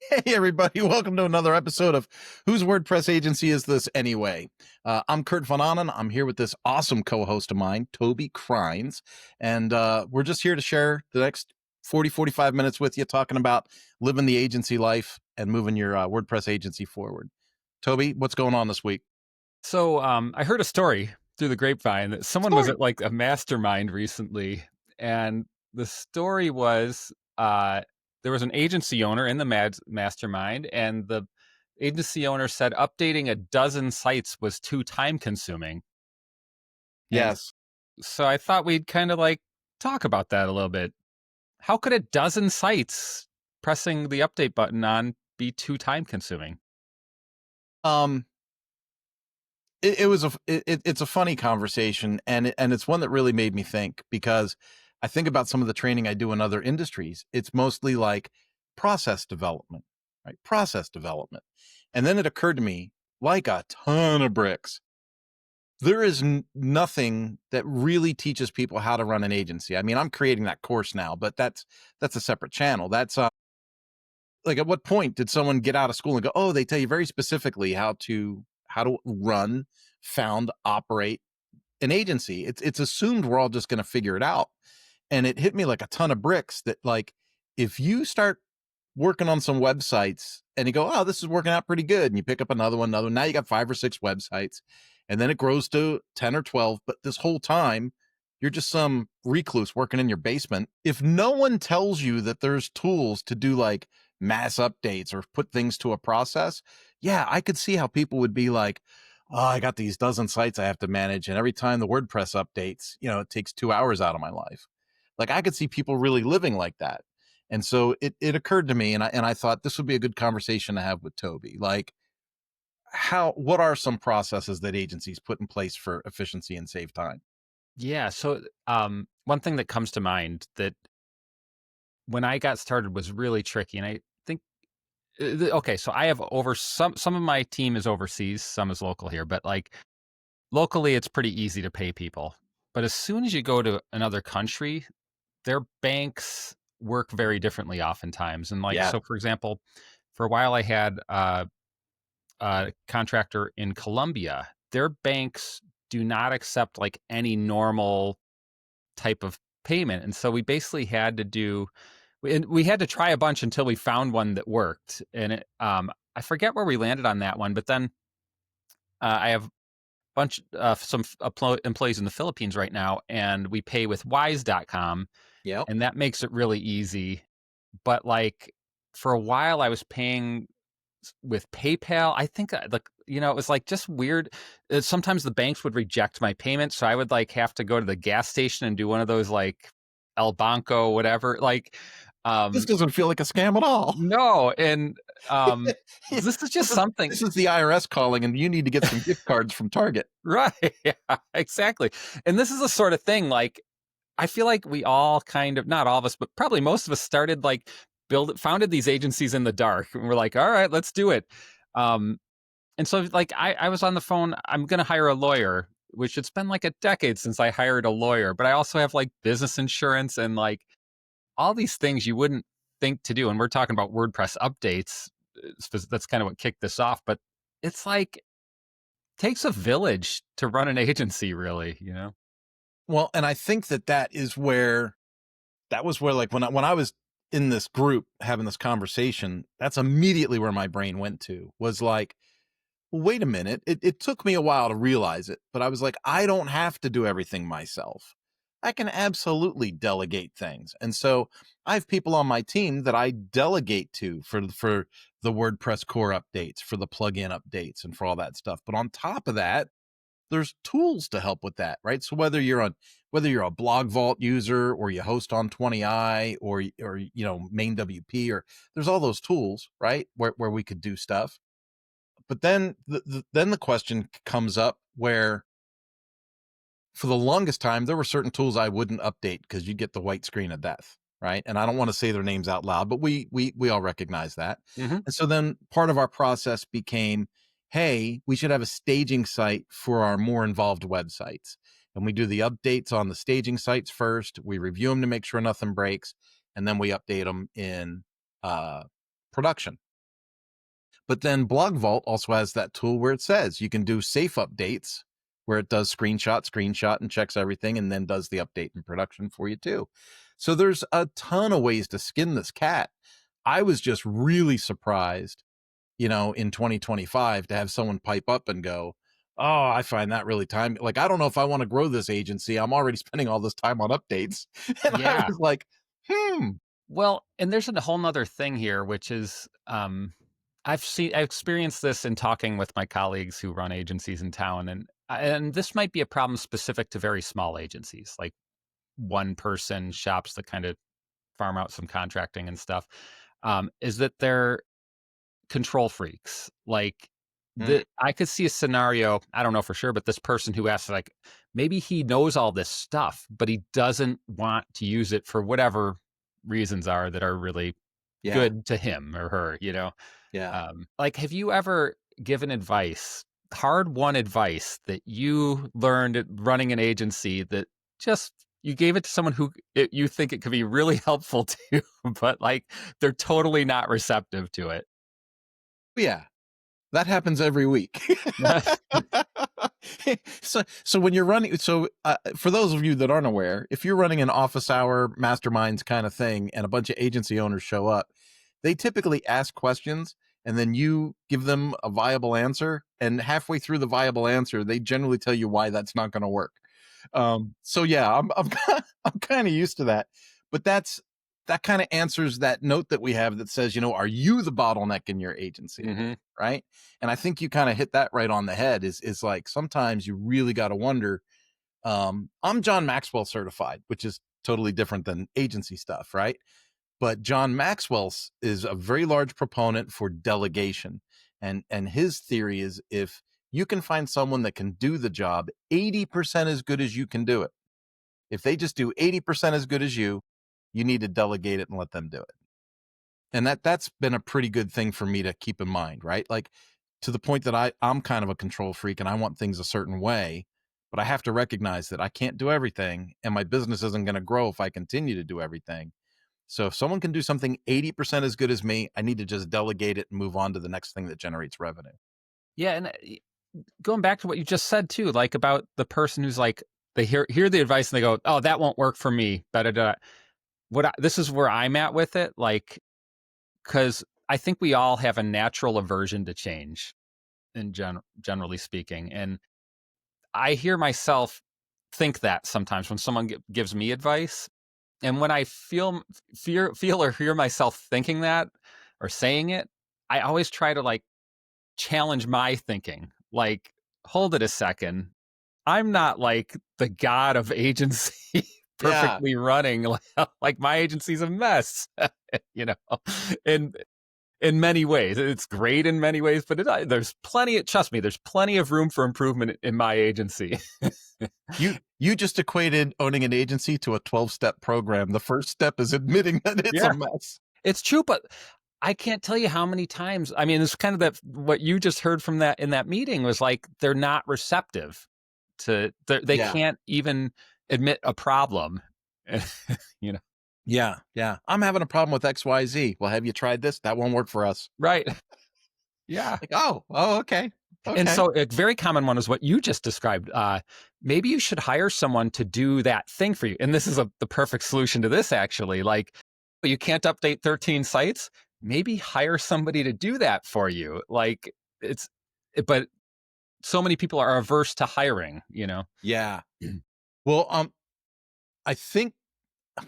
Hey, everybody. Welcome to another episode of Whose WordPress Agency Is This Anyway? I'm Kurt Von Annen. I'm here with this awesome co-host of mine, Toby Crines. And we're just here to share the next 45 minutes with you, talking about living the agency life and moving your WordPress agency forward. Toby, what's going on this week? So I heard a story through the grapevine that someone was Story. at like a mastermind recently, and the story was there was an agency owner in the mastermind, and the agency owner said updating a dozen sites was too time consuming. And Yes. so I thought we'd kind of like talk about that a little bit. How could a dozen sites pressing the update button on be too time consuming? Um, it's a funny conversation, and it's one that really made me think, because I think about some of the training I do in other industries. It's mostly like process development, right? Process development. And then it occurred to me, like a ton of bricks, there is nothing that really teaches people how to run an agency. I mean, I'm creating that course now, but that's a separate channel. That's like, at what point did someone get out of school and go, oh, they tell you very specifically how to run, found, operate an agency? It's assumed we're all just going to figure it out. And it hit me like a ton of bricks that, like, if you start working on some websites and you go, oh, this is working out pretty good, and you pick up another one, now you got 5 or 6 websites, and then it grows to 10 or 12. But this whole time, you're just some recluse working in your basement. If no one tells you that there's tools to do like mass updates or put things to a process, yeah, I could see how people would be like, oh, I got these dozen sites I have to manage, and every time the WordPress updates, it takes 2 hours out of my life. Like, I could see people really living like that. And so it occurred to me, and I thought this would be a good conversation to have with Toby. Like, what are some processes that agencies put in place for efficiency and save time? Yeah. So one thing that comes to mind that when I got started was really tricky, and I think okay, so I have over some of my team is overseas, some is local here, but like locally it's pretty easy to pay people. But as soon as you go to another country, their banks work very differently oftentimes. And like Yeah. so for example, for a while I had a contractor in Colombia. Their banks do not accept like any normal type of payment. And so we basically had to we had to try a bunch until we found one that worked. And I forget where we landed on that one, but then I have bunch employees in the Philippines right now, and we pay with wise.com, Yep. and that makes it really easy. But like for a while I was paying with PayPal. I think it was like just weird. Sometimes the banks would reject my payment, so I would like have to go to the gas station and do one of those like El Banco, whatever. Like, This um, doesn't feel like a scam at all. no, and this is this just is something, this is the IRS calling, and you need to get some gift cards from Target. right? Yeah, exactly. And this is the sort of thing like I feel like we all kind of, not all of us, but probably most of us started like founded these agencies in the dark, and we're like, all right, let's do it. Um, And so, like, I was on the phone. I'm going to hire a lawyer, which it's been like a decade since I hired a lawyer. But I also have like business insurance and like all these things you wouldn't think to do. And we're talking about WordPress updates. That's kind of what kicked this off. But it's like takes a village to run an agency, really. You know? Well, and I think that was where, like, when I was in this group having this conversation, that's immediately where my brain went to, was like, wait a minute. It took me a while to realize it, but I was like, I don't have to do everything myself. I can absolutely delegate things. And so I have people on my team that I delegate to for the WordPress core updates, for the plugin updates, and for all that stuff. But on top of that, there's tools to help with that, right? So whether you're a blog vault user, or you host on 20i, or main WP, or there's all those tools, right? Where we could do stuff. But then the question comes up where, for the longest time, there were certain tools I wouldn't update because you get the white screen of death, right? And I don't want to say their names out loud, but we all recognize that. Mm-hmm. And so then part of our process became, hey, we should have a staging site for our more involved websites. And we do the updates on the staging sites first. We review them to make sure nothing breaks, and then we update them in production. But then Blog Vault also has that tool where it says you can do safe updates, where it does screenshot, and checks everything and then does the update in production for you too. So there's a ton of ways to skin this cat. I was just really surprised, in 2025 to have someone pipe up and go, "Oh, I find that really time. Like, I don't know if I want to grow this agency. I'm already spending all this time on updates." And I Yeah. was like, hmm. Well, and there's a whole nother thing here, which is I've experienced this in talking with my colleagues who run agencies in town, and this might be a problem specific to very small agencies, like one person shops that kind of farm out some contracting and stuff. Is that they're control freaks. Like Mm, I could see a scenario, I don't know for sure, but this person who asks, like, maybe he knows all this stuff, but he doesn't want to use it for whatever reasons are that are really yeah, good to him or her, yeah. like, have you ever given advice, hard won advice that you learned at running an agency that just you gave it to someone who you think it could be really helpful to, but like they're totally not receptive to it? Yeah. That happens every week. So when you're running, for those of you that aren't aware, if you're running an office hour masterminds kind of thing and a bunch of agency owners show up, they typically ask questions and then you give them a viable answer. And halfway through the viable answer, they generally tell you why that's not going to work. So yeah, I'm kind of used to that, but that kind of answers that note that we have that says, are you the bottleneck in your agency? Mhm. Right. And I think you kind of hit that right on the head is like, sometimes you really got to wonder. I'm John Maxwell certified, which is totally different than agency stuff. Right. But John Maxwell's is a very large proponent for delegation. And his theory is if you can find someone that can do the job 80% as good as you can do it, if they just do 80% as good as you need to delegate it and let them do it. And that's been a pretty good thing for me to keep in mind, right? Like, to the point that I'm kind of a control freak and I want things a certain way, but I have to recognize that I can't do everything and my business isn't going to grow if I continue to do everything. So if someone can do something 80% as good as me, I need to just delegate it and move on to the next thing that generates revenue. Yeah, and going back to what you just said too, like about the person who's like they hear the advice and they go, "Oh, that won't work for me." Da, da, da. This is where I'm at with it, like, because I think we all have a natural aversion to change generally speaking, and I hear myself think that sometimes when someone gives me advice, and when I feel or hear myself thinking that or saying it, I always try to like challenge my thinking. Like, hold it a second. I'm not like the god of agency Yeah. perfectly running. Like my agency's a mess, you know. And in many ways, it's great in many ways, but there's plenty. Trust me, there's plenty of room for improvement in my agency. You just equated owning an agency to a 12-step program. The first step is admitting that it's a Yeah, mess. it's true, but I can't tell you how many times. I mean, it's kind of that what you just heard from that in that meeting was like they're not receptive to. They Yeah. can't even admit a problem. you know, Yeah. Yeah. I'm having a problem with XYZ. Well, have you tried this? That won't work for us. right? Yeah. Like, oh, okay. And Okay. so a very common one is what you just described. Maybe you should hire someone to do that thing for you. And this is the perfect solution to this, actually. Like, you can't update 13 sites. Maybe hire somebody to do that for you. Like, but so many people are averse to hiring. Yeah. Well, I think,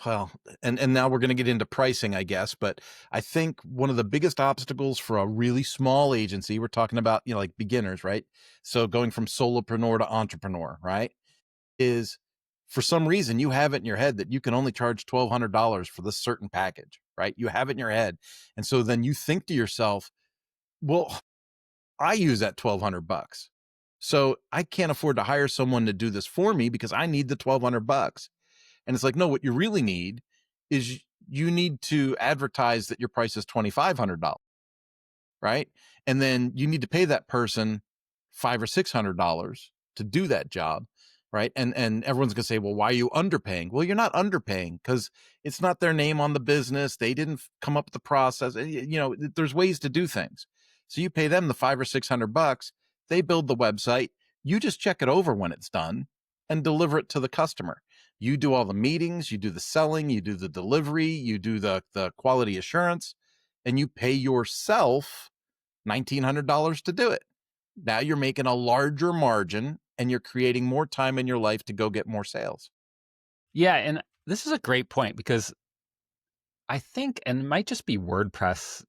well, and now we're going to get into pricing, I guess, but I think one of the biggest obstacles for a really small agency, we're talking about, like beginners, right? So going from solopreneur to entrepreneur, right? Is for some reason you have it in your head that you can only charge $1,200 for this certain package, right? You have it in your head. And so then you think to yourself, well, I use that 1,200 bucks. So I can't afford to hire someone to do this for me because I need the 1,200 bucks. And it's like, no, what you really need is you need to advertise that your price is $2,500, right? And then you need to pay that person $500 or $600 to do that job, right? And everyone's gonna say, well, why are you underpaying? Well, you're not underpaying because it's not their name on the business. They didn't come up with the process. There's ways to do things. So you pay them the 5 or 600 bucks, they build the website, you just check it over when it's done and deliver it to the customer. You do all the meetings, you do the selling, you do the delivery, you do the quality assurance, and you pay yourself $1,900 to do it. Now you're making a larger margin and you're creating more time in your life to go get more sales. Yeah, and this is a great point because I think, and it might just be WordPress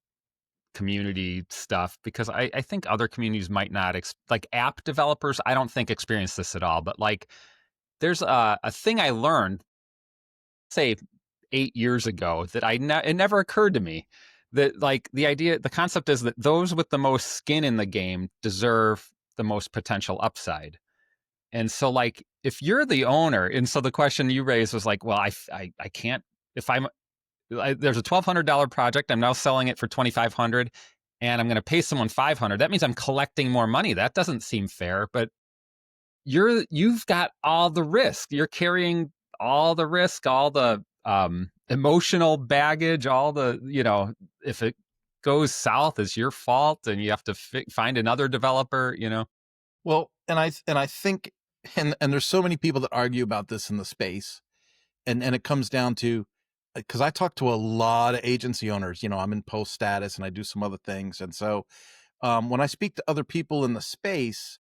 community stuff, because I think other communities might not, like app developers, I don't think experience this at all. But like, there's a thing I learned, say 8 years ago, that it never occurred to me that like the concept is that those with the most skin in the game deserve the most potential upside. And so like if you're the owner, and so the question you raised was like, well, I can't, if there's a $1,200 project, I'm now selling it for 2,500, and I'm going to pay someone 500. That means I'm collecting more money. That doesn't seem fair. But you've got all the risk. You're carrying all the risk, all the emotional baggage, all the, if it goes south, it's your fault, and you have to find another developer. Well, and I think and there's so many people that argue about this in the space. And it comes down to, because I talk to a lot of agency owners, I'm in post status and I do some other things. And so when I speak to other people in the space,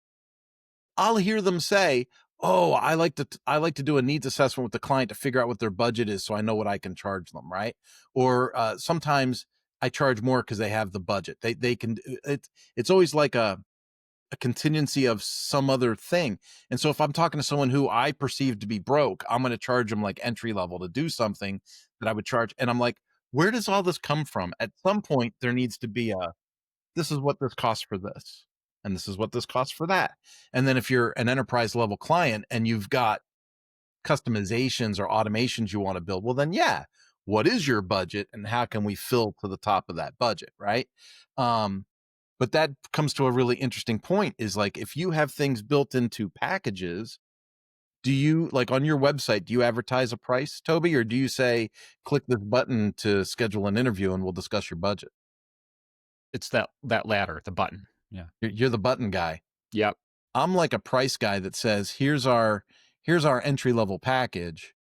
I'll hear them say, "Oh, I like to do a needs assessment with the client to figure out what their budget is, so I know what I can charge them." Right? Or sometimes I charge more because they have the budget. They can. It's always like a contingency of some other thing. And so if I'm talking to someone who I perceive to be broke, I'm going to charge them like entry level to do something that I would charge. And I'm like, where does all this come from? At some point, there needs to be this is what this costs for this, and this is what this costs for that. And then if you're an enterprise level client and you've got customizations or automations you want to build, well, then yeah, what is your budget and how can we fill to the top of that budget? Right. Um, but that comes to a really interesting point, is like, if you have things built into packages, do you, like, on your website, do you advertise a price, Toby, or do you say, click this button to schedule an interview and we'll discuss your budget? It's that ladder, the button. Yeah. You're the button guy. Yep. I'm like a price guy that says, here's our entry level package,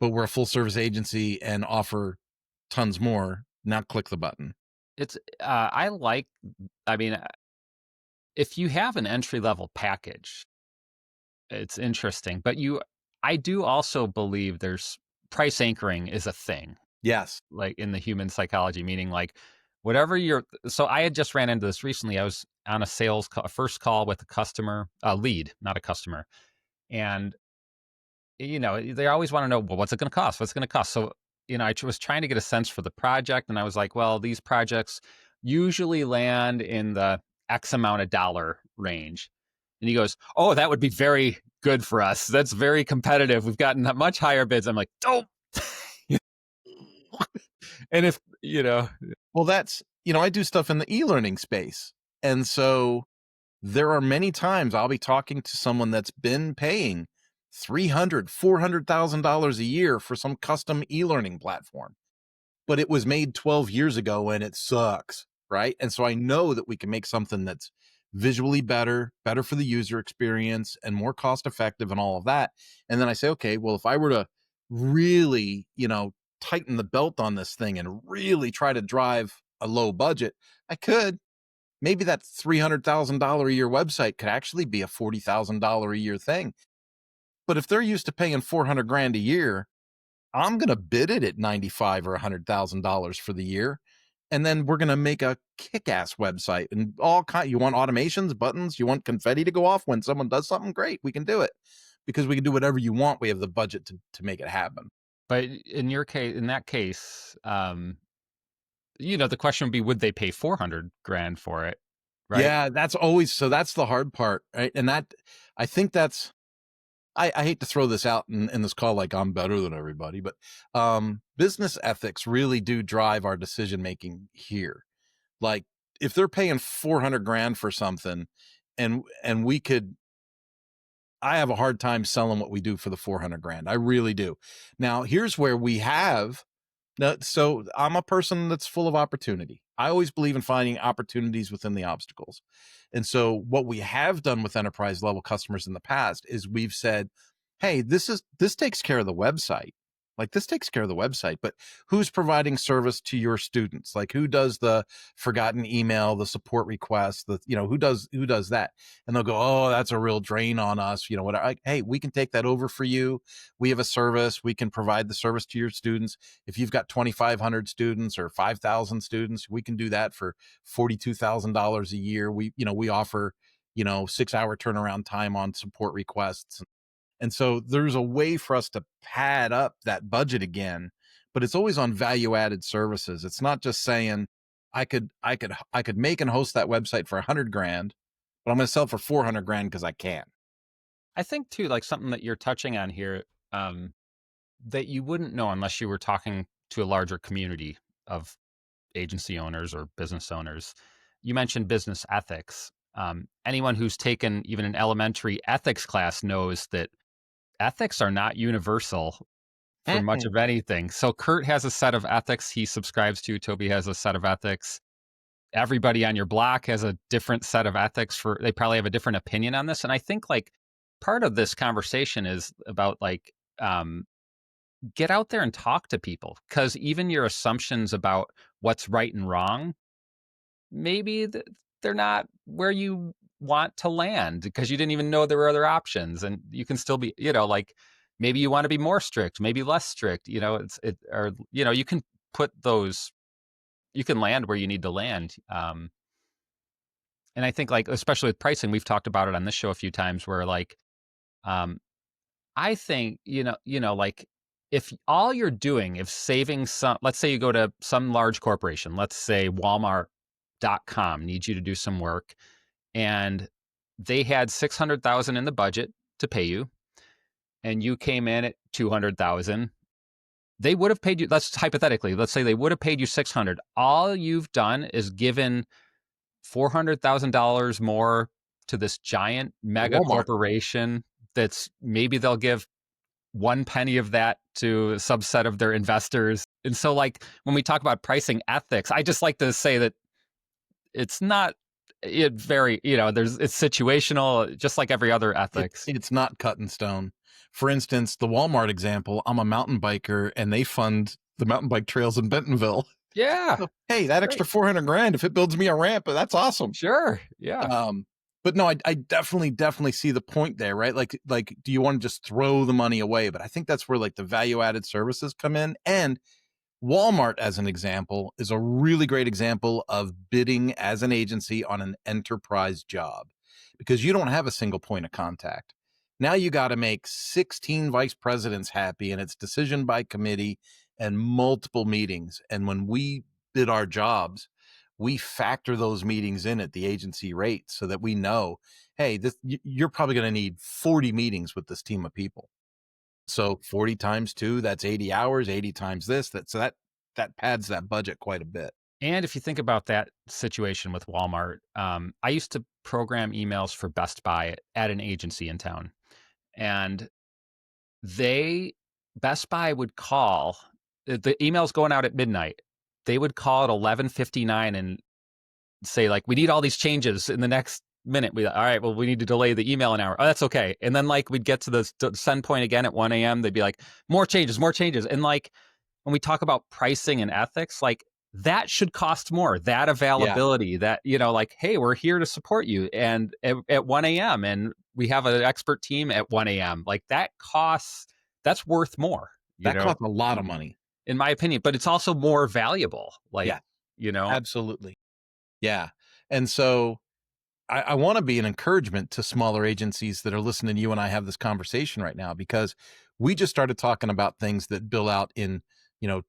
but we're a full service agency and offer tons more. Now click the button. It's I mean, if you have an entry level package, it's interesting. But I do also believe there's price anchoring is a thing, Yes. like in the human psychology, meaning like whatever so I had just ran into this recently. I was on a sales call, a first call with a customer, a lead, not a customer. And, they always want to know, well, what's it going to cost? What's it going to cost? So, I was trying to get a sense for the project, and I was like, well, these projects usually land in the X amount of dollar range. And he goes, oh, that would be very good for us. That's very competitive. We've gotten much higher bids. I'm like, oh, and if, Well, I do stuff in the e-learning space. And so there are many times I'll be talking to someone that's been paying $400,000 a year for some custom e-learning platform, but it was made 12 years ago and it sucks, right? And so I know that we can make something that's visually better for the user experience and more cost effective and all of that. And then I say, okay, well, if I were to really, tighten the belt on this thing and really try to drive a low budget, I could. Maybe that $300,000 a year website could actually be a $40,000 a year thing. But if they're used to paying 400 grand a year, I'm going to bid it at 95 or $100,000 for the year. And then we're going to make a kick-ass website and you want automations, buttons, you want confetti to go off when someone does something great. We can do it because we can do whatever you want. We have the budget to make it happen. but in that case, the question would be, would they pay 400 grand for it? Right. Yeah, that's the hard part. Right. And I think I hate to throw this out in this call like I'm better than everybody, but business ethics really do drive our decision making here. Like, if they're paying 400 grand for something, and I have a hard time selling what we do for the 400 grand. I really do. Now, here's where we have No, so I'm a person that's full of opportunity. I always believe in finding opportunities within the obstacles. And so what we have done with enterprise level customers in the past is we've said, "Hey, this takes care of the website. Like this takes care of the website, but who's providing service to your students? Like who does the forgotten email, the support request, who does that?" And they'll go, "Oh, that's a real drain on us." You know what? Hey, we can take that over for you. We have a service. We can provide the service to your students. If you've got 2,500 students or 5,000 students, we can do that for $42,000 a year. We offer, 6-hour turnaround time on support requests. And so there's a way for us to pad up that budget again, but it's always on value added services. It's not just saying I could make and host that website for 100 grand, but I'm going to sell it for 400 grand because I can. I think too, like something that you're touching on here, um, that you wouldn't know unless you were talking to a larger community of agency owners or business owners. You mentioned business ethics. Anyone who's taken even an elementary ethics class knows that ethics are not universal for much Mm-mm. of anything. So Kurt has a set of ethics he subscribes to. Toby has a set of ethics. Everybody on your block has a different set of ethics for, they probably have a different opinion on this. And I think like part of this conversation is about like, um, get out there and talk to people, because even your assumptions about what's right and wrong, maybe they're not where you want to land because you didn't even know there were other options, and you can still be, like maybe you want to be more strict, maybe less strict, or you can put those, you can land where you need to land. And I think like especially with pricing, we've talked about it on this show a few times where like, um, I think, like if all you're doing, if saving some, let's say you go to some large corporation, let's say Walmart.com needs you to do some work, and they had 600,000 in the budget to pay you, and you came in at 200,000. They would have paid you, let's hypothetically, let's say they would have paid you 600. All you've done is given $400,000 more to this giant mega Walmart. corporation that's, maybe they'll give one penny of that to a subset of their investors. And so like when we talk about pricing ethics, I just like to say that it's not, it very, it's situational, just like every other ethics. It's not cut in stone. For instance, the Walmart example, I'm a mountain biker and they fund the mountain bike trails in Bentonville. Yeah, So, hey, that great. extra 400 grand, if it builds me a ramp, that's awesome. Sure. Yeah. Um, but no, I definitely see the point there, right? Like, do you want to just throw the money away? But I think that's where like the value added services come in. And Walmart, as an example, is a really great example of bidding as an agency on an enterprise job because you don't have a single point of contact. Now you got to make 16 vice presidents happy, and it's decision by committee and multiple meetings. And when we bid our jobs, we factor those meetings in at the agency rate so that we know, hey, you're probably going to need 40 meetings with this team of people. So 40 times 2, that's 80 hours, 80 times this, that pads that budget quite a bit. And if you think about that situation with Walmart, I used to program emails for Best Buy at an agency in town. And they, Best Buy would call, the emails going out at midnight. They would call at 11:59 and say like, we need all these changes in the next minute. All right, well, we need to delay the email an hour. Oh, that's okay. And then like we'd get to the send point again at 1 a.m. They'd be like, more changes, more changes. And like when we talk about pricing and ethics, like that should cost more, that Yeah, availability, that, like, hey, we're here to support you. And at 1 a.m. and we have an expert team at 1 a.m. Like that costs, that's worth more, that costs a lot of money. in my opinion, but it's also more valuable. Like, Yeah, you know, absolutely. Yeah. And so I want to be an encouragement to smaller agencies that are listening to you and I have this conversation right now, because we just started talking about things that bill out in,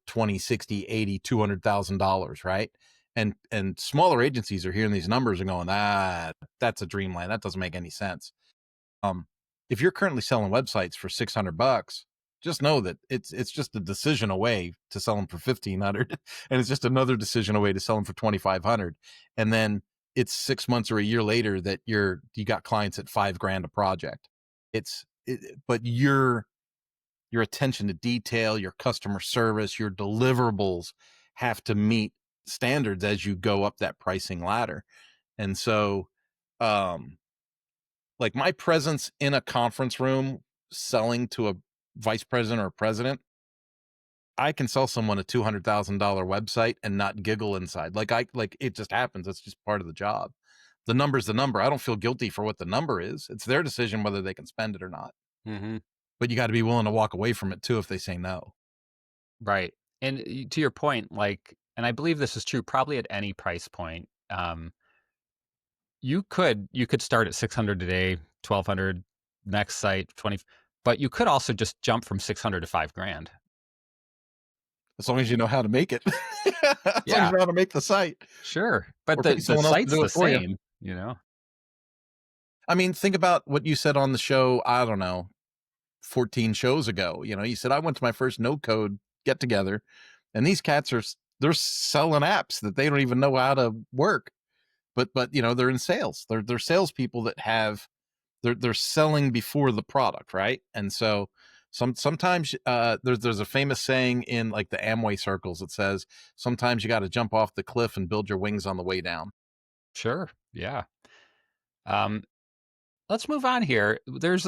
20, 60, 80, $200,000, right? And smaller agencies are hearing these numbers and going, that's a dreamland. That doesn't make any sense. Um, if you're currently selling websites for $600, just know that it's just a decision away to sell them for 1,500, and it's just another decision away to sell them for 2,500, and then it's 6 months or a year later that you got clients at $5,000 a project. But you're your attention to detail, your customer service, your deliverables have to meet standards as you go up that pricing ladder. And so, um, like my presence in a conference room selling to a vice president or a president, I can sell someone a $200,000 website and not giggle inside. Like it just happens. It's just part of the job. The number's the number. I don't feel guilty for what the number is. It's their decision whether they can spend it or not. Hmm. But you got to be willing to walk away from it too if they say no. Right. And to your point, like, and I believe this is true probably at any price point. You could start at 600 today, 1200 next site, 20, but you could also just jump from 600 to 5 grand. As long as you know how to make it. As long as Yeah, you know how to make the site sure. But or the pay the someone else to site's do the it for you. same, you know? I mean, think about what you said on the show, I don't know, 14 shows ago. You said I went to my first no code get together and these cats they're selling apps that they don't even know how to work. But they're in sales. They're salespeople that have they're selling before the product, right? And so sometimes there's a famous saying in like the Amway circles that says sometimes you got to jump off the cliff and build your wings on the way down. Sure. Yeah. Um, let's move on here. There's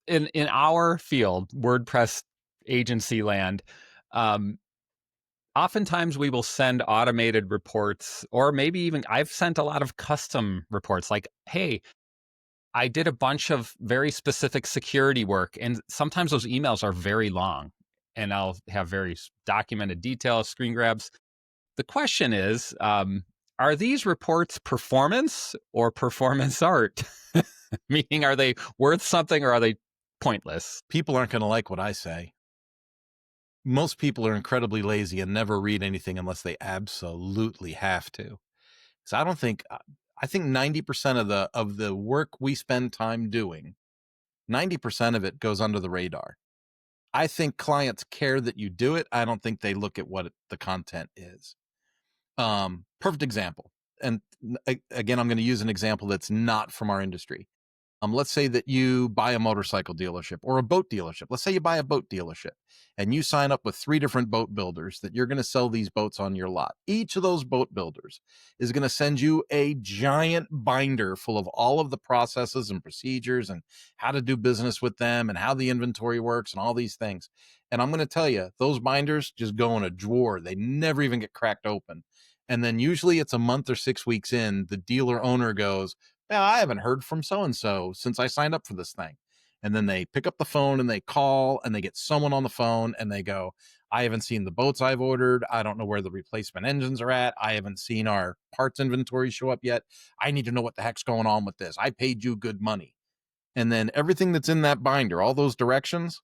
in our field, WordPress agency land, um, oftentimes we will send automated reports, or maybe even I've sent a lot of custom reports like, hey, I did a bunch of very specific security work. And sometimes those emails are very long and I'll have very documented details, screen grabs. The question is, are these reports performance or performance art? Meaning, are they worth something or are they pointless? People aren't going to like what I say. Most people are incredibly lazy and never read anything unless they absolutely have to. So I think 90% of the work we spend time doing, 90% of it goes under the radar. I think clients care that you do it. I don't think they look at what the content is. Perfect example. And again, I'm going to use an example that's not from our industry. Let's say that you buy a motorcycle dealership or a boat dealership. Let's say you buy a boat dealership and you sign up with 3 different boat builders that you're going to sell these boats on your lot. Each of those boat builders is going to send you a giant binder full of all of the processes and procedures and how to do business with them and how the inventory works and all these things. And I'm going to tell you, those binders just go in a drawer. They never even get cracked open. And then usually it's a month or 6 weeks in, the dealer owner goes, yeah, I haven't heard from so and so since I signed up for this thing. And then they pick up the phone and they call and they get someone on the phone and they go, I haven't seen the boats I've ordered. I don't know where the replacement engines are at. I haven't seen our parts inventory show up yet. I need to know what the heck's going on with this. I paid you good money. And then everything that's in that binder, all those directions,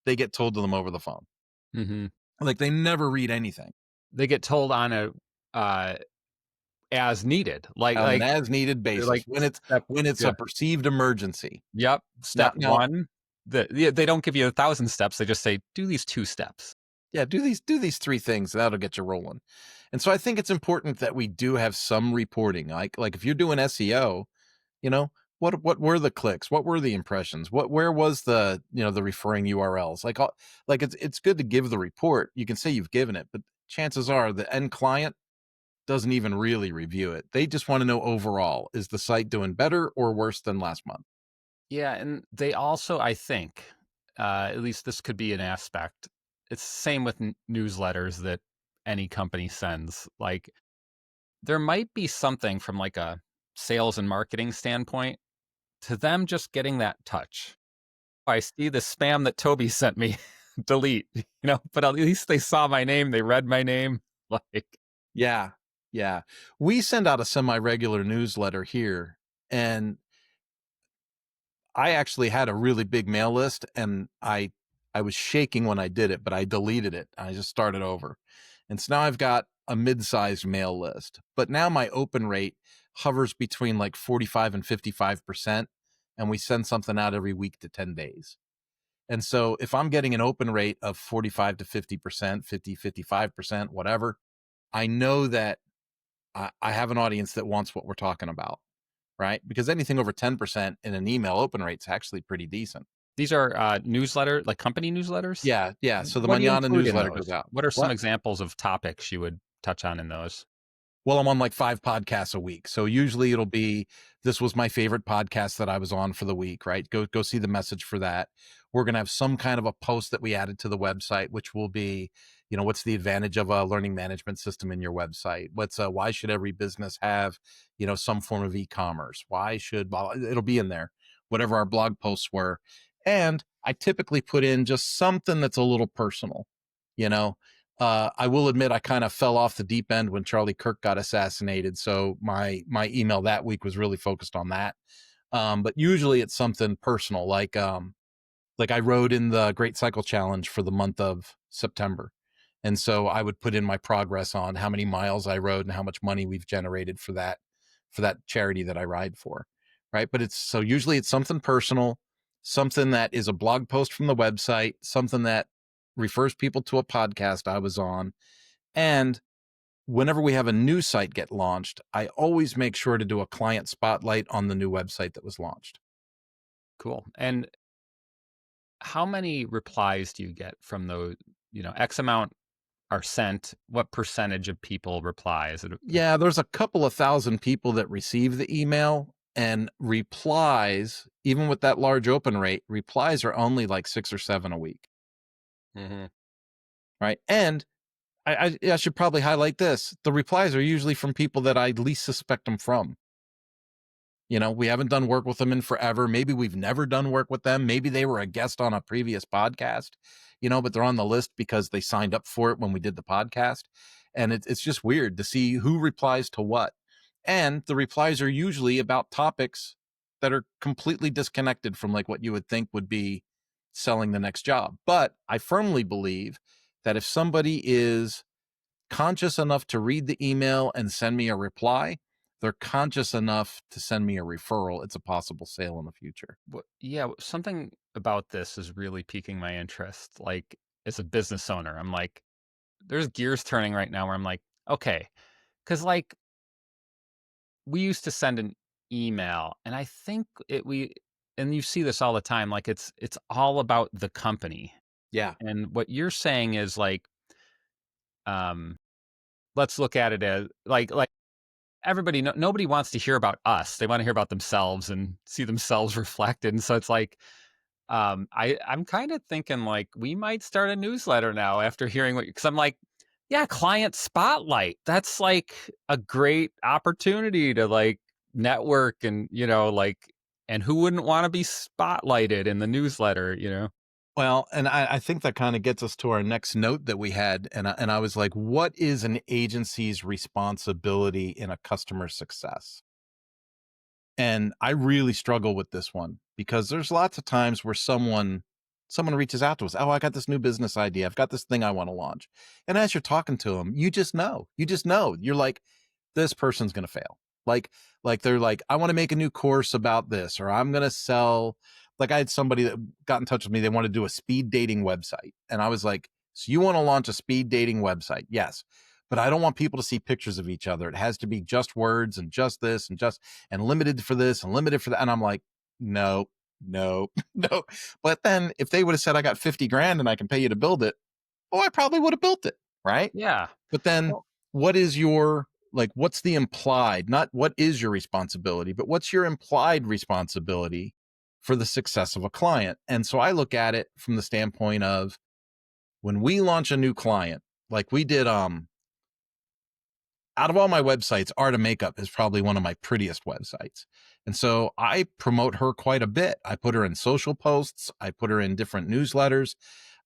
they get told to them over the phone. Hmm. Like they never read anything They get told on a uh, as needed, on an as needed they're basis like step, when it's yeah, a perceived emergency. yep, Now, step now one. They don't give you 1,000 steps. They just say do these 2 steps. Yeah, do these 3 things, that'll get you rolling. And so I think it's important that we do have some reporting. Like if you're doing SEO, you know, what were the clicks? What were the impressions? Where was the referring URLs? Like it's good to give the report. You can say you've given it, but chances are the end client doesn't even really review it. They just want to know overall, is the site doing better or worse than last month? Yeah, and they also, I think, at least this could be an aspect. It's the same with newsletters that any company sends. Like there might be something from like a sales and marketing standpoint to them just getting that touch. I see the spam that Toby sent me. Delete, but at least they saw my name, they read my name. Like, Yeah. Yeah. We send out a semi-regular newsletter here, and I actually had a really big mail list and I was shaking when I did it, but I deleted it. I just started over. And so now I've got a mid-sized mail list. But now my open rate hovers between like 45 and 55%, and we send something out every week to 10 days. And so if I'm getting an open rate of 45 to 50%, 50, 55%, whatever, I know that I have an audience that wants what we're talking about, right? Because anything over 10% in an email open rate is actually pretty decent. These are newsletter, like company newsletters. Yeah, yeah. So the What do you Manana include in newsletter those? goes out. What are some What? examples of topics you would touch on in those? Well, I'm on like 5 podcasts a week. So usually it'll be, this was my favorite podcast that I was on for the week, right? Go see the message for that. We're going to have some kind of a post that we added to the website, which will be, what's the advantage of a learning management system in your website? Why should every business have, some form of e-commerce? Why should, it'll be in there, whatever our blog posts were. And I typically put in just something that's a little personal, you know, I will admit I kind of fell off the deep end when Charlie Kirk got assassinated. So my email that week was really focused on that. But usually it's something personal, like I rode in the Great Cycle Challenge for the month of September. And so I would put in my progress on how many miles I rode and how much money we've generated for that charity that I ride for. Right. But usually it's something personal, something that is a blog post from the website, something that refers people to a podcast I was on. And whenever we have a new site get launched, I always make sure to do a client spotlight on the new website that was launched. Cool. And how many replies do you get from those? X amount are sent. What percentage of people reply? Is it Yeah, there's a couple of thousand people that receive the email, and replies, even with that large open rate, replies are only like 6 or 7 a week, Mhm. right? And I should probably highlight this. The replies are usually from people that I least suspect them from. We haven't done work with them in forever. Maybe we've never done work with them. Maybe they were a guest on a previous podcast, but they're on the list because they signed up for it when we did the podcast. And it's just weird to see who replies to what. And the replies are usually about topics that are completely disconnected from like what you would think would be selling the next job. But I firmly believe that if somebody is conscious enough to read the email and send me a reply, they're conscious enough to send me a referral, it's a possible sale in the future. Yeah, something about this is really piquing my interest. Like, as a business owner, I'm like, there's gears turning right now where I'm like, okay, because like we used to send an email, and I think and you see this all the time. Like, it's all about the company, Yeah. and what you're saying is like, um, let's look at it as like everybody, nobody wants to hear about us. They want to hear about themselves and see themselves reflected. And so it's like, I'm kind of thinking like we might start a newsletter now after hearing because I'm like, yeah, client spotlight. That's like a great opportunity to like network and and who wouldn't want to be spotlighted in the newsletter? Well, and I think that kind of gets us to our next note that we had. And I was like, what is an agency's responsibility in a customer success? And I really struggle with this one because there's lots of times where someone reaches out to us. Oh, I got this new business idea. I've got this thing I want to launch. And as you're talking to them, you just know. You just know. You're like, this person's going to fail. Like they're like, I want to make a new course about this, or I'm going to sell. Like I had somebody that got in touch with me. They want to do a speed dating website. And I was like, so you want to launch a speed dating website? Yes. But I don't want people to see pictures of each other. It has to be just words and just this and just and limited for this and limited for that. And I'm like, no, no, no. But then if they would have said, I got 50 grand and I can pay you to build it, oh, I probably would have built it. Right. Yeah. But then Well, what's the implied, not what is your responsibility, but what's your implied responsibility for the success of a client? And so I look at it from the standpoint of when we launch a new client, like we did, out of all my websites, Art of Makeup is probably one of my prettiest websites. And so I promote her quite a bit. I put her in social posts, I put her in different newsletters.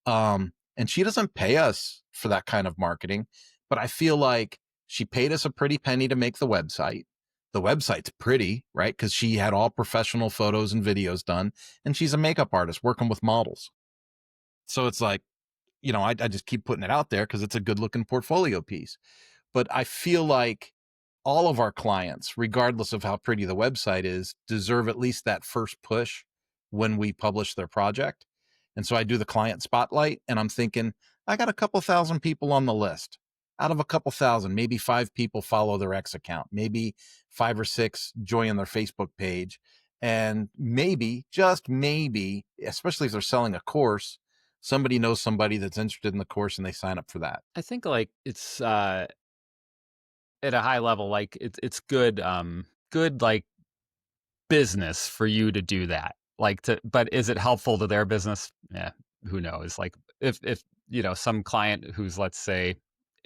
And she doesn't pay us for that kind of marketing, but I feel like she paid us a pretty penny to make the website. The website's pretty, right? Because she had all professional photos and videos done, and she's a makeup artist working with models. So it's like, I just keep putting it out there because it's a good looking portfolio piece. But I feel like all of our clients, regardless of how pretty the website is, deserve at least that first push when we publish their project. And so I do the client spotlight, and I'm thinking, I got a couple thousand people on the list. Out of a couple thousand, maybe 5 people follow their X account, maybe 5 or 6 join their Facebook page. And maybe, just maybe, especially if they're selling a course, somebody knows somebody that's interested in the course and they sign up for that. I think like it's at a high level, like it's good, good like business for you to do that. Like but is it helpful to their business? Yeah, who knows? Like if some client who's, let's say,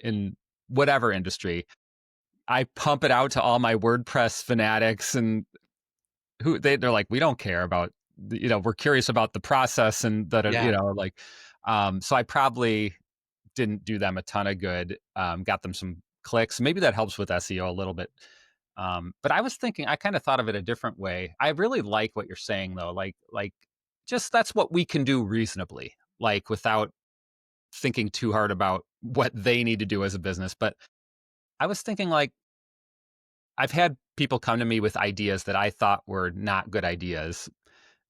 in whatever industry, I pump it out to all my WordPress fanatics, and they're like, we don't care about we're curious about the process, and that Yeah. like so I probably didn't do them a ton of good. Got them some clicks. Maybe that helps with SEO a little bit. But I was thinking, I kind of thought of it a different way. I really like what you're saying though. Like just that's what we can do reasonably, like without thinking too hard about what they need to do as a business. But I was thinking, like, I've had people come to me with ideas that I thought were not good ideas.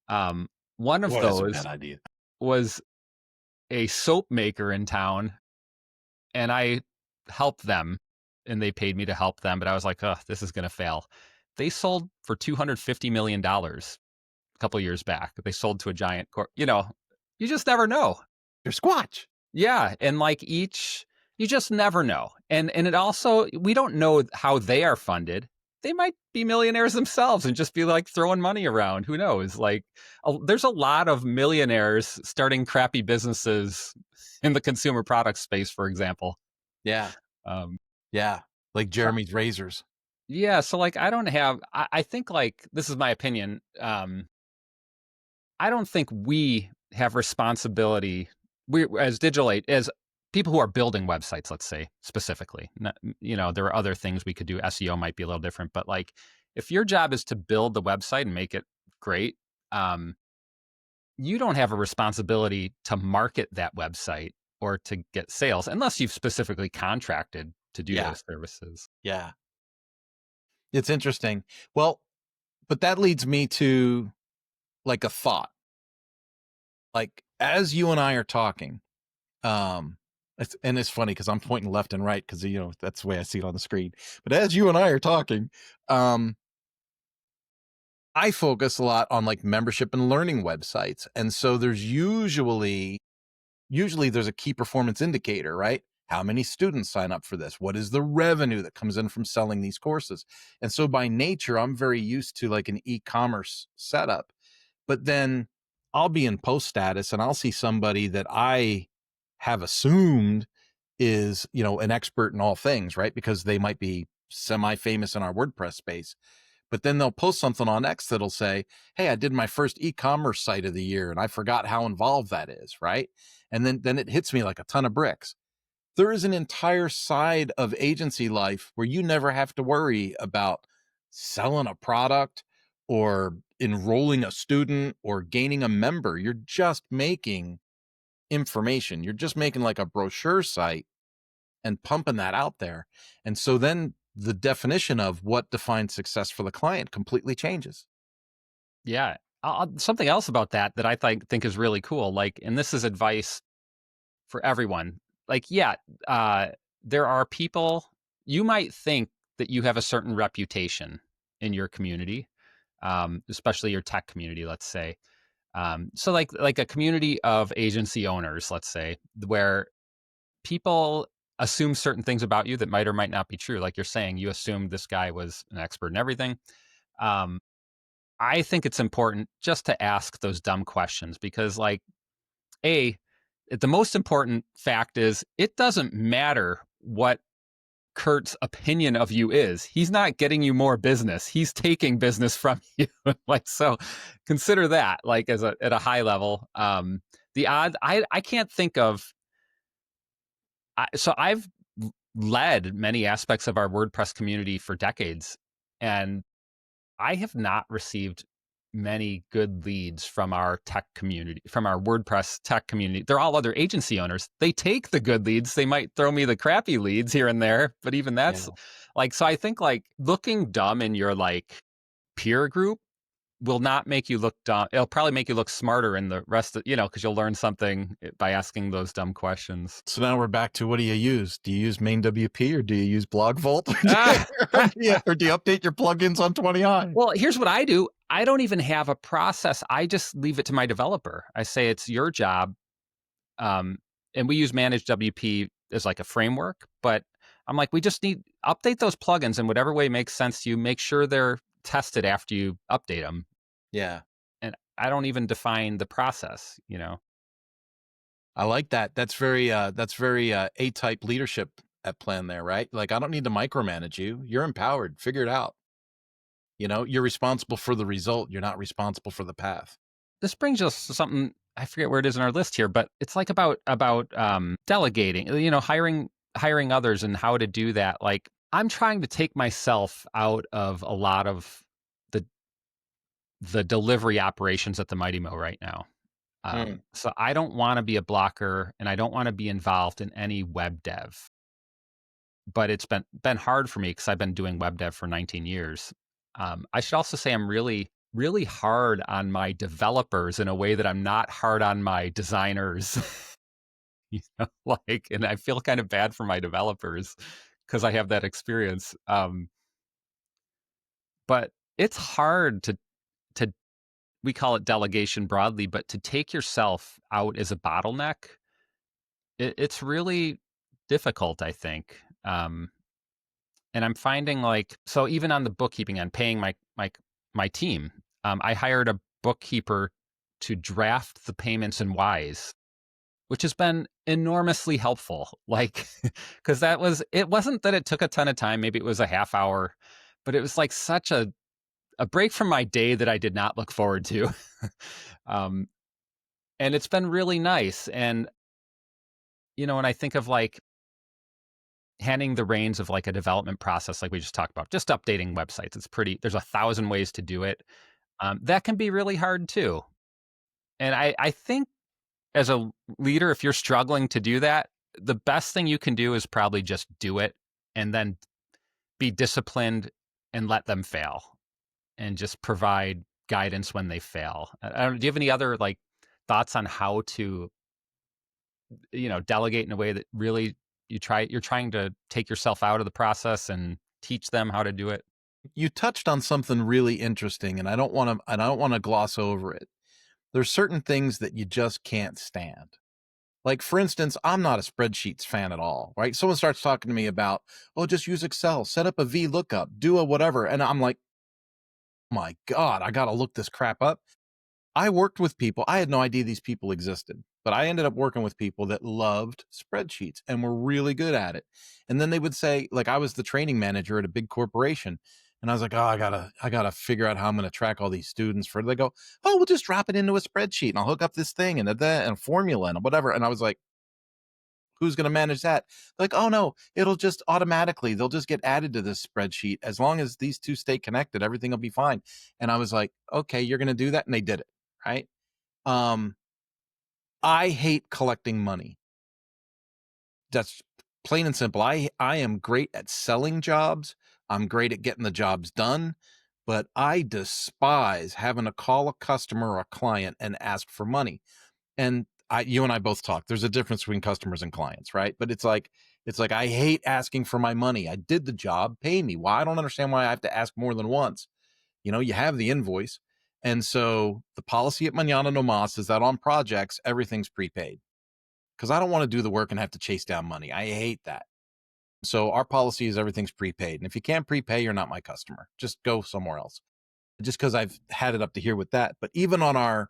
Um, one of Boy, that's a bad those idea. was a soap maker in town, and I helped them, and they paid me to help them. But I was like, oh, this is going to fail. They sold for $250 million a couple years back. They sold to a giant corp. You just never know. You're Squatch. Yeah, and like you just never know. And it also, we don't know how they are funded. They might be millionaires themselves and just be like throwing money around. Who knows? Like, there's a lot of millionaires starting crappy businesses in the consumer product space, for example. Yeah. Um, Yeah. Like so, Jeremy's razors. yeah, so like I don't have. I think, like, this is my opinion. I don't think we have responsibility. We, as as people who are building websites, let's say specifically, not, there are other things we could do. SEO might be a little different, but like if your job is to build the website and make it great, you don't have a responsibility to market that website or to get sales unless you've specifically contracted to do Yeah. those services. Yeah. It's interesting. Well, but that leads me to like a thought. Like as you and I are talking, it's funny because I'm pointing left and right because that's the way I see it on the screen. But as you and I are talking, I focus a lot on like membership and learning websites, and so there's usually there's a key performance indicator, right? How many students sign up for this? What is the revenue that comes in from selling these courses? And so by nature, I'm very used to like an e-commerce setup. But then I'll be in post status and I'll see somebody that I have assumed is, an expert in all things, right? Because they might be semi-famous in our WordPress space. But then they'll post something on X that'll say, hey, I did my first e-commerce site of the year and I forgot how involved that is, right? And then it hits me like a ton of bricks. There is an entire side of agency life where you never have to worry about selling a product or enrolling a student or gaining a member. You're just making information. You're just making like a brochure site and pumping that out there. And so then the definition of what defines success for the client completely changes. Yeah. Something else about that I think is really cool. Like, and this is advice for everyone. Like, yeah, there are people, you might think that you have a certain reputation in your community, especially your tech community, let's say. So like a community of agency owners, let's say, where people assume certain things about you that might or might not be true. Like you're saying, you assumed this guy was an expert in everything. Um, I think it's important just to ask those dumb questions because, like, the most important fact is it doesn't matter what Kurt's opinion of you is. He's not getting you more business. He's taking business from you. Like, so consider that, like, at a high level. The odds, I can't think of. So I've led many aspects of our WordPress community for decades, and I have not received many good leads from our tech community, from our WordPress tech community. They're all other agency owners. They take the good leads. They might throw me the crappy leads here and there, but even that's Yeah. like, so I think like looking dumb in your like peer group will not make you look dumb. It'll probably make you look smarter in the rest of, because you'll learn something by asking those dumb questions. So now we're back to what do you use? Do you use main WP or do you use Blog Vault? Or do you update your plugins on 20i? Well, here's what I do. I don't even have a process. I just leave it to my developer. I say it's your job. Um, and we use Manage WP as like a framework, but I'm like, we just need update those plugins in whatever way makes sense to you. Make sure they're tested after you update them. Yeah. And I don't even define the process, I like that. That's very A-type leadership at plan there, right? Like I don't need to micromanage you. You're empowered. Figure it out. You're responsible for the result. You're not responsible for the path. This brings us to something I forget where it is in our list here, but it's like about delegating, hiring others and how to do that. Like I'm trying to take myself out of a lot of the the delivery operations at the Mighty Mo right now. Mm. So I don't want to be a blocker and I don't want to be involved in any web dev. But it's been hard for me because I've been doing web dev for 19 years. I should also say I'm really, really hard on my developers in a way that I'm not hard on my designers. And I feel kind of bad for my developers because I have that experience. But it's hard to we call it delegation broadly, but to take yourself out as a bottleneck, it's really difficult, I think. And I'm finding like so even on the bookkeeping and paying my team, I hired a bookkeeper to draft the payments in Wise, which has been enormously helpful. Like, because it wasn't that it took a ton of time. Maybe it was a half hour, but it was like such a break from my day that I did not look forward to. um, and it's been really nice. And when I think of like handing the reins of like a development process, like we just talked about, just updating websites. There's 1,000 ways to do it. That can be really hard too. And I think as a leader, if you're struggling to do that, the best thing you can do is probably just do it and then be disciplined and let them fail and just provide guidance when they fail. Do you have any other like thoughts on how to, delegate in a way that really you're trying to take yourself out of the process and teach them how to do it? You touched on something really interesting, and I don't want to gloss over it. There's certain things that you just can't stand. Like for instance, I'm not a spreadsheets fan at all, right? Someone starts talking to me about, "Oh, just use Excel, set up a V lookup, do a whatever." And I'm like, "My God, I got to look this crap up." I worked with people. I had no idea these people existed, but I ended up working with people that loved spreadsheets and were really good at it. And then they would say, like, I was the training manager at a big corporation. And I was like, oh, I gotta figure out how I'm going to track all these students for. They go, oh, we'll just drop it into a spreadsheet and I'll hook up this thing and that and a formula and whatever. And I was like, who's going to manage that? Like, oh no, it'll just automatically, they'll just get added to this spreadsheet. As long as these two stay connected, everything will be fine. And I was like, okay, you're going to do that. And they did it. Right. Um, I hate collecting money. That's plain and simple. I am great at selling jobs. I'm great at getting the jobs done, but I despise having to call a customer or a client and ask for money. And you and I both talk. There's a difference between customers and clients, right? But it's like I hate asking for my money. I did the job, pay me. Why? I don't understand why I have to ask more than once. You have the invoice. And so the policy at Manana No Mas is that on projects, everything's prepaid because I don't want to do the work and have to chase down money. I hate that. So our policy is everything's prepaid. And if you can't prepay, you're not my customer. Just go somewhere else. Just because I've had it up to here with that. But even on our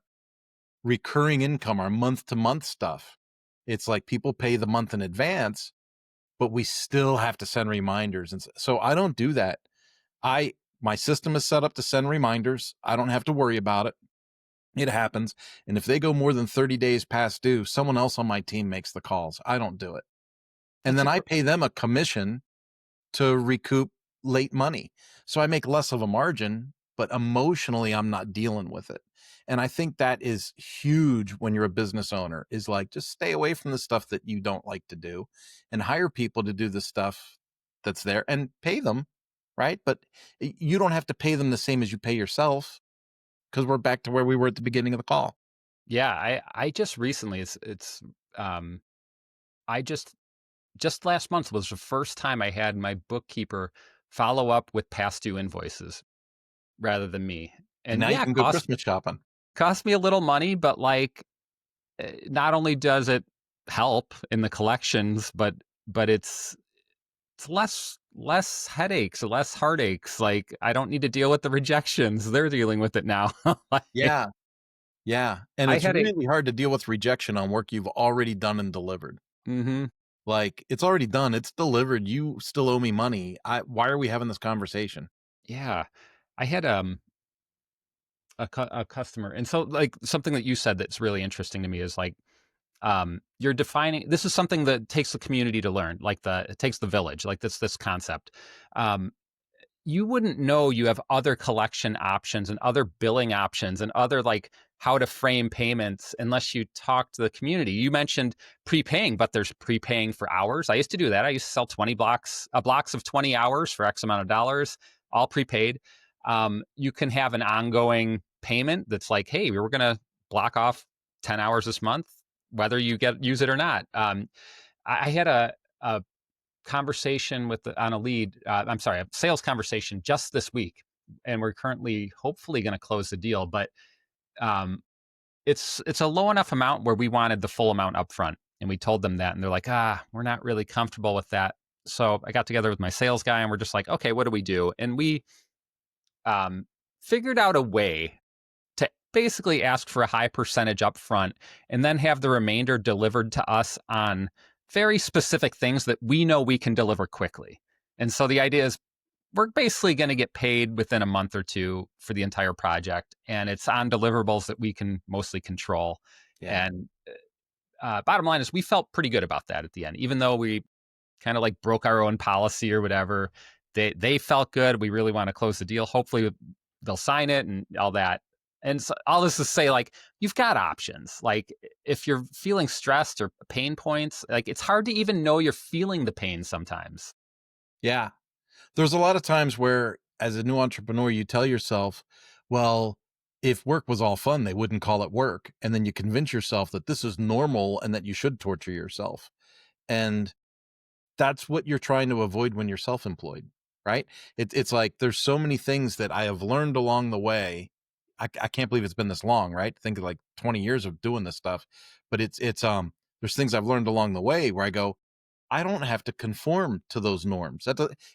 recurring income, our month to month stuff, it's like people pay the month in advance, but we still have to send reminders. And so I don't do that. My system is set up to send reminders. I don't have to worry about it. It happens. And if they go more than 30 days past due, someone else on my team makes the calls. I don't do it. And That's then a I gr- pay them a commission to recoup late money. So I make less of a margin, but emotionally, I'm not dealing with it. And I think that is huge when you're a business owner is like, just stay away from the stuff that you don't like to do and hire people to do the stuff that's there and pay them. Right. But you don't have to pay them the same as you pay yourself because we're back to where we were at the beginning of the call. yeah, I just recently um I just last month was the first time I had my bookkeeper follow up with past due invoices rather than me. And And now you yeah, can go Christmas shopping. cost me a little money, but like not only does it help in the collections, but it's less headaches, less heartaches. Like I don't need to deal with the rejections. They're dealing with it now. Like, Yeah, yeah, and I it's had a really hard to deal with rejection on work you've already done and delivered. mhm, Like, it's already done, it's delivered, you still owe me money. Why are we having this conversation? yeah. I had a customer, and so like something that you said that's really interesting to me is like you're defining, this is something that takes the community to learn, like it takes the village, like this concept. um you wouldn't know you have other collection options and other billing options and other like how to frame payments unless you talk to the community. You mentioned prepaying, but there's prepaying for hours. I used to do that. I used to sell 20 blocks of 20 hours for X amount of dollars, all prepaid. You can have an ongoing payment that's like, hey, we were going to block off 10 hours this month, whether you use it or not. I had a conversation on a lead. I'm sorry, a sales conversation just this week, and we're currently hopefully going to close the deal. But um, it's a low enough amount where we wanted the full amount up front, and we told them that, and they're like, we're not really comfortable with that. So I got together with my sales guy, and we're just like, okay, what do we do? And we um, figured out a way to basically ask for a high percentage up front and then have the remainder delivered to us on very specific things that we know we can deliver quickly. And so the idea is we're basically going to get paid within a month or two for the entire project, and it's on deliverables that we can mostly control. Yeah. And bottom line is we felt pretty good about that at the end, even though we kind of like broke our own policy or whatever. They felt good. We really want to close the deal. Hopefully they'll sign it and all that. And so all this is say, like, you've got options. Like if you're feeling stressed or pain points, like it's hard to even know you're feeling the pain sometimes. Yeah. There's a lot of times where, as a new entrepreneur, you tell yourself, well, if work was all fun, they wouldn't call it work. And then you convince yourself that this is normal and that you should torture yourself. And that's what you're trying to avoid when you're self-employed, right? It's like there's so many things that I have learned along the way. I can't believe it's been this long, right? Think of like 20 years of doing this stuff, but it's there's things I've learned along the way where I go, I don't have to conform to those norms.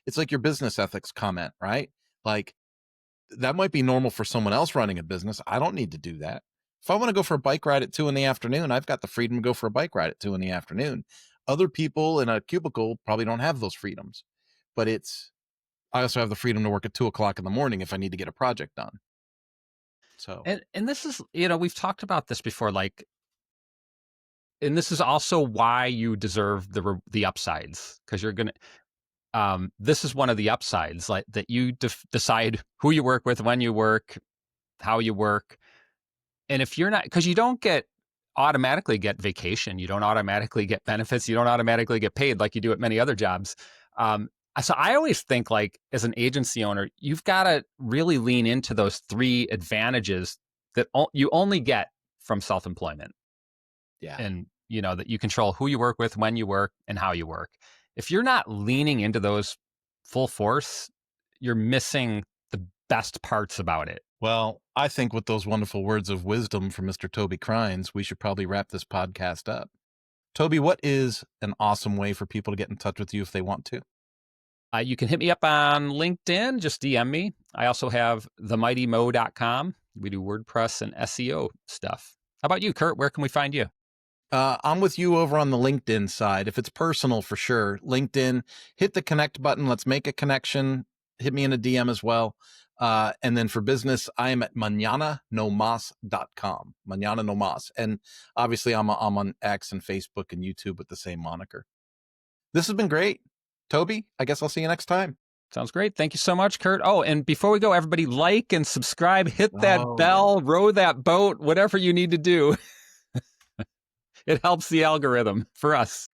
It's like your business ethics comment, right? Like that might be normal for someone else running a business. I don't need to do that. If I want to go for a bike ride at 2 in the afternoon, I've got the freedom to go for a bike ride at 2 in the afternoon. Other people in a cubicle probably don't have those freedoms, but I also have the freedom to work at 2 o'clock in the morning if I need to get a project done. So And this is, we've talked about this before, like, and this is also why you deserve the upsides, because you're gonna. This is one of the upsides, like that you decide who you work with, when you work, how you work. And if you're not, because you don't automatically get vacation, you don't automatically get benefits, you don't automatically get paid like you do at many other jobs. Um, so I always think, like, as an agency owner, you've got to really lean into those three advantages that you only get from self-employment. yeah. And that you control who you work with, when you work, and how you work. If you're not leaning into those full force, you're missing the best parts about it. Well, I think with those wonderful words of wisdom from Mr. Toby Crines, we should probably wrap this podcast up. Toby, what is an awesome way for people to get in touch with you if they want to? You can hit me up on LinkedIn, just DM me. I also have themightymo.com. We do WordPress and SEO stuff. How about you, Kurt? Where can we find you? I'm with you over on the LinkedIn side. If it's personal, for sure, LinkedIn, hit the connect button. Let's make a connection. Hit me in a DM as well. And then for business, I am at mañananomas.com. Mañana no mas. And obviously I'm on X and Facebook and YouTube with the same moniker. This has been great. Toby, I guess I'll see you next time. Sounds great. Thank you so much, Kurt. Oh, and before we go, everybody like and subscribe, hit that Oh, yeah. bell, row that boat, whatever you need to do. It helps the algorithm for us.